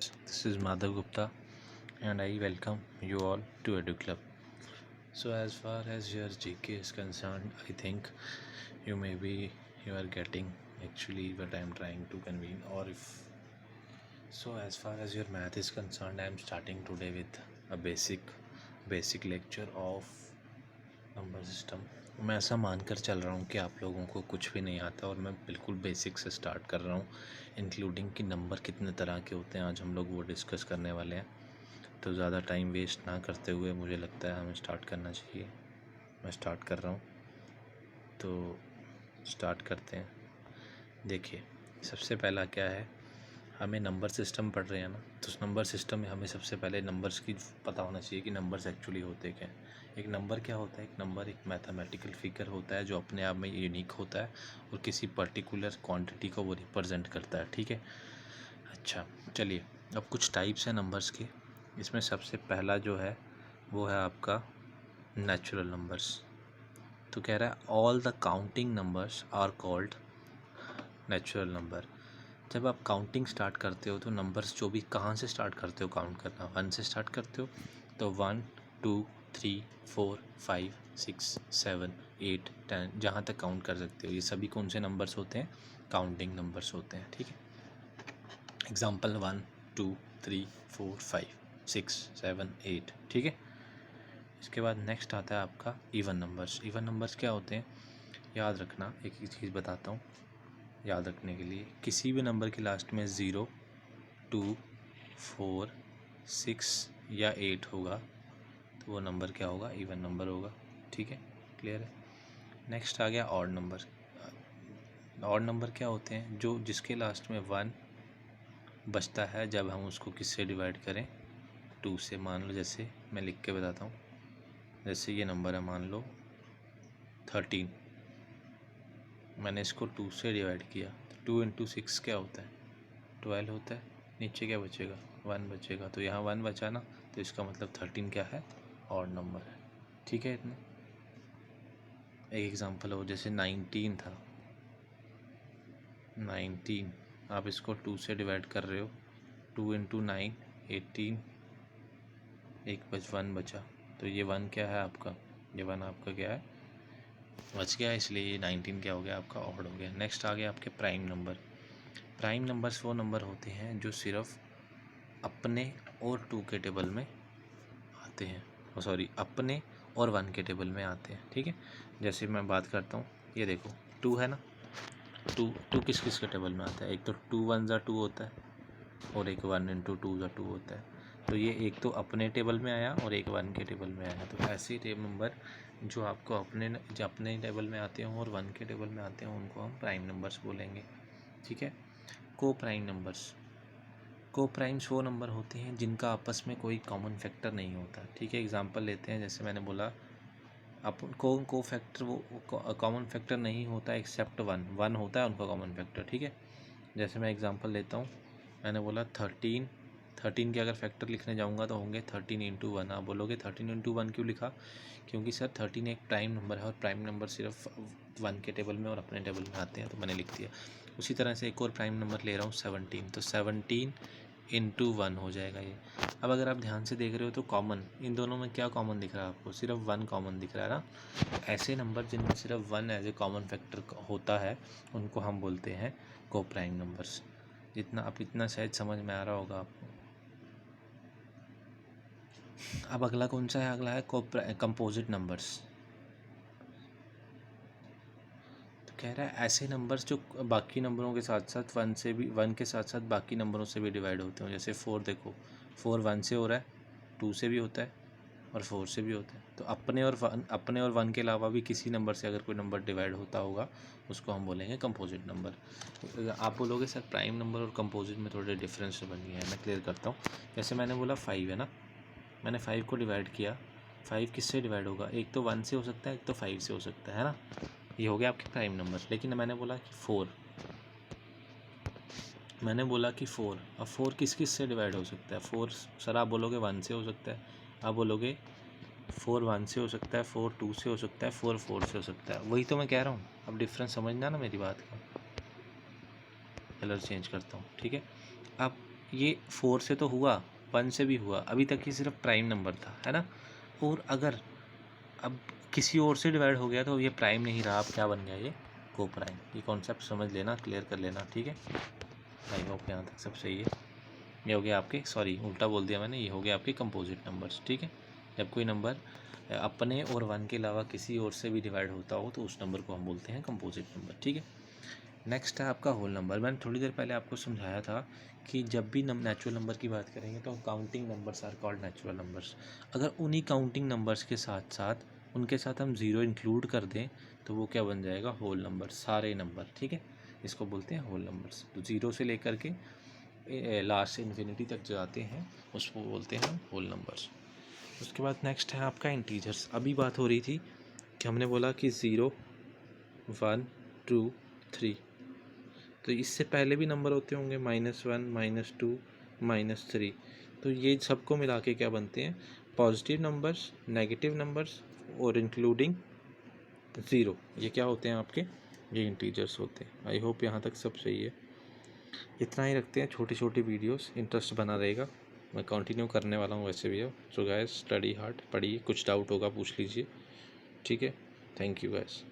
This is Madhav Gupta and I welcome you all to Edu Club. So as far as your GK is concerned, I think you are getting actually what I am trying to convene, or if so as far as your math is concerned, I am starting today with a basic lecture of number system. मैं ऐसा मानकर चल रहा हूँ कि आप लोगों को कुछ भी नहीं आता और मैं बिल्कुल बेसिक से स्टार्ट कर रहा हूँ, इंक्लूडिंग कि नंबर कितने तरह के होते हैं आज हम लोग वो डिस्कस करने वाले हैं। तो ज़्यादा टाइम वेस्ट ना करते हुए मुझे लगता है हमें स्टार्ट करना चाहिए। मैं स्टार्ट कर रहा हूँ, तो स्टार्ट करते हैं। देखिए, सबसे पहला क्या है, हमें नंबर सिस्टम पढ़ रहे हैं ना, तो उस नंबर सिस्टम में हमें सबसे पहले नंबर्स की पता होना चाहिए कि नंबर्स एक्चुअली होते क्या हैं। एक नंबर क्या होता है? एक नंबर एक मैथमेटिकल फिगर होता है जो अपने आप में यूनिक होता है और किसी पर्टिकुलर क्वांटिटी को वो रिप्रेजेंट करता है। ठीक है, अच्छा चलिए, अब कुछ टाइप्स हैं नंबर्स के। इसमें सबसे पहला जो है वो है आपका नेचुरल नंबर्स। तो कह रहा है all the counting numbers are called natural number. जब आप काउंटिंग स्टार्ट करते हो तो नंबर्स जो भी कहाँ से स्टार्ट करते हो काउंट करना, 1 से स्टार्ट करते हो, तो 1 2 3 4 5 6 7 8 10 जहाँ तक काउंट कर सकते हो। ये सभी कौन से नंबर्स होते हैं? काउंटिंग नंबर्स होते हैं। ठीक है, एग्जाम्पल 1 2 3 4 5 6 7 8। ठीक है, इसके बाद नेक्स्ट आता है आपका इवन नंबर्स। इवन नंबर्स क्या होते हैं? याद रखना, एक ही चीज़ बताता हूँ याद रखने के लिए। किसी भी नंबर के लास्ट में 0 2 4 6 या 8 होगा तो वो नंबर क्या होगा? इवन नंबर होगा। ठीक है, क्लियर है। नेक्स्ट आ गया ऑड नंबर। ऑड नंबर क्या होते हैं? जो जिसके लास्ट में 1 बचता है जब हम उसको किससे डिवाइड करें? 2 से। मान लो, जैसे मैं लिख के बताता हूँ, जैसे ये नंबर है, मान लो 13, मैंने इसको 2 से डिवाइड किया तो 2 इंटू 6 क्या होता है? 12 होता है। नीचे क्या बचेगा? 1 बचेगा। तो यहाँ 1 बचा ना, तो इसका मतलब 13 क्या है? ऑड नंबर है। ठीक है, इतना एक एग्जांपल हो, जैसे 19 था, 19 आप इसको 2 से डिवाइड कर रहे हो, 2 इंटू 9 18, एक 1 बचा, तो ये 1 क्या है आपका? ये 1 आपका क्या है? बच गया, इसलिए ये 19 क्या हो गया आपका? ऑड हो गया। नेक्स्ट आ गया आपके प्राइम नंबर। प्राइम नंबर्स वो नंबर होते हैं जो सिर्फ अपने और 2 के टेबल में आते हैं, सॉरी, अपने और 1 के टेबल में आते हैं। ठीक है, जैसे मैं बात करता हूँ, ये देखो 2 है ना, 2 किस किस के टेबल में आता है? एक तो 2 1 ज़ा 2 होता है और एक 1 इंटू 2 ज़ा 2 होता है। तो ये एक तो अपने टेबल में आया और एक 1 के टेबल में आया। तो ऐसे नंबर जो आपको अपने टेबल में आते हों और 1 के टेबल में आते हों, उनको हम प्राइम नंबर्स बोलेंगे। ठीक है, को प्राइम नंबर्स। को प्राइम्स वो नंबर होते हैं जिनका आपस में कोई कॉमन फैक्टर नहीं होता। ठीक है, एग्जांपल लेते हैं, जैसे मैंने बोला अपन को फैक्टर वो कॉमन फैक्टर नहीं होता एक्सेप्ट 1 होता है उनका कॉमन फैक्टर। ठीक है, जैसे मैं एग्जांपल लेता हूँ, मैंने बोला 13 के अगर फैक्टर लिखने जाऊँगा तो होंगे 13 इंटू 1। आप बोलोगे 13 इंटू 1 क्यों लिखा? क्योंकि सर 13 एक प्राइम नंबर है और प्राइम नंबर सिर्फ 1 के टेबल में और अपने टेबल में आते हैं, तो मैंने लिख दिया। उसी तरह से एक और प्राइम नंबर ले रहा हूँ 17, तो 17 इंटू 1 हो जाएगा ये। अब अगर आप ध्यान से देख रहे हो तो कॉमन, इन दोनों में क्या कॉमन दिख रहा है आपको? सिर्फ 1 कॉमन दिख रहा है ना। ऐसे नंबर जिनमें सिर्फ 1 एज ए कॉमन फैक्टर होता है उनको हम बोलते हैं को प्राइम नंबर्स। इतना शायद समझ में आ रहा होगा आपको। अब अगला कौन सा है? अगला है कंपोजिट नंबर्स। तो कह रहा है ऐसे नंबर्स जो बाकी नंबरों के साथ साथ 1 के साथ साथ बाकी नंबरों से भी डिवाइड होते हैं। जैसे 4 देखो, 4 1 से हो रहा है, 2 से भी होता है और 4 से भी होता है। तो अपने और 1 के अलावा भी किसी नंबर से अगर कोई नंबर डिवाइड होता होगा उसको हम बोलेंगे कंपोजिट नंबर। आप बोलोगे सर प्राइम नंबर और कंपोजिट में थोड़े डिफरेंस बनी है, मैं क्लियर करता हूँ। जैसे मैंने बोला 5 है ना, मैंने 5 को डिवाइड किया, 5 किससे डिवाइड होगा? एक तो 1 से हो सकता है, एक तो 5 से हो सकता है ना। ये हो गया आपके प्राइम नंबर। लेकिन मैंने बोला कि 4, अब 4 किस किस से डिवाइड हो सकता है? 4 सर आप बोलोगे 1 से हो सकता है, आप बोलोगे 4 1 से हो सकता है, 4 2 से हो सकता है, 4 4 से हो सकता है। वही तो मैं कह रहा हूँ, अब डिफरेंस समझना ना मेरी बात का। कलर चेंज करता हूँ। ठीक है, अब ये 4 से तो हुआ, 1 से भी हुआ, अभी तक ये सिर्फ प्राइम नंबर था, है ना। और अगर अब किसी और से डिवाइड हो गया तो ये प्राइम नहीं रहा, अब क्या बन गया, ये को प्राइम। ये कॉन्सेप्ट समझ लेना, क्लियर कर लेना, ठीक है। आई होप यहाँ तक सब सही है। ये हो गया आपके, सॉरी उल्टा बोल दिया मैंने, ये हो गया आपके कंपोजिट नंबर्स, ठीक है। जब कोई नंबर अपने और 1 के अलावा किसी और से भी डिवाइड होता हो तो उस नंबर को हम बोलते हैं कंपोजिट नंबर, ठीक है। नेक्स्ट है आपका होल नंबर। मैंने थोड़ी देर पहले आपको समझाया था कि जब भी नेचुरल नंबर की बात करेंगे तो counting numbers are called natural numbers. अगर उन्हीं काउंटिंग नंबर्स के साथ साथ उनके साथ हम ज़ीरो इंक्लूड कर दें तो वो क्या बन जाएगा, होल नंबर, सारे नंबर, ठीक है। इसको बोलते हैं होल नंबर्स। तो ज़ीरो से लेकर के लास्ट से इन्फिनिटी तक जो आते हैं उसको बोलते हैं हम होल नंबर्स। उसके बाद नेक्स्ट है आपका इंटीजर्स। अभी बात हो रही थी कि हमने बोला कि 0, 1, 2, 3, तो इससे पहले भी नंबर होते होंगे, -1, -2, -3। तो ये सबको मिला के क्या बनते हैं, पॉजिटिव नंबर्स, नेगेटिव नंबर्स और इंक्लूडिंग 0। ये क्या होते हैं आपके, ये इंटीजर्स होते हैं। आई होप यहाँ तक सब सही है। इतना ही रखते हैं, छोटी छोटी वीडियोस, इंटरेस्ट बना रहेगा, मैं कंटिन्यू करने वाला हूँ वैसे भी अब। सो गाइस, स्टडी हार्ड, पढ़िए, कुछ डाउट होगा पूछ लीजिए, ठीक है। Thank you guys.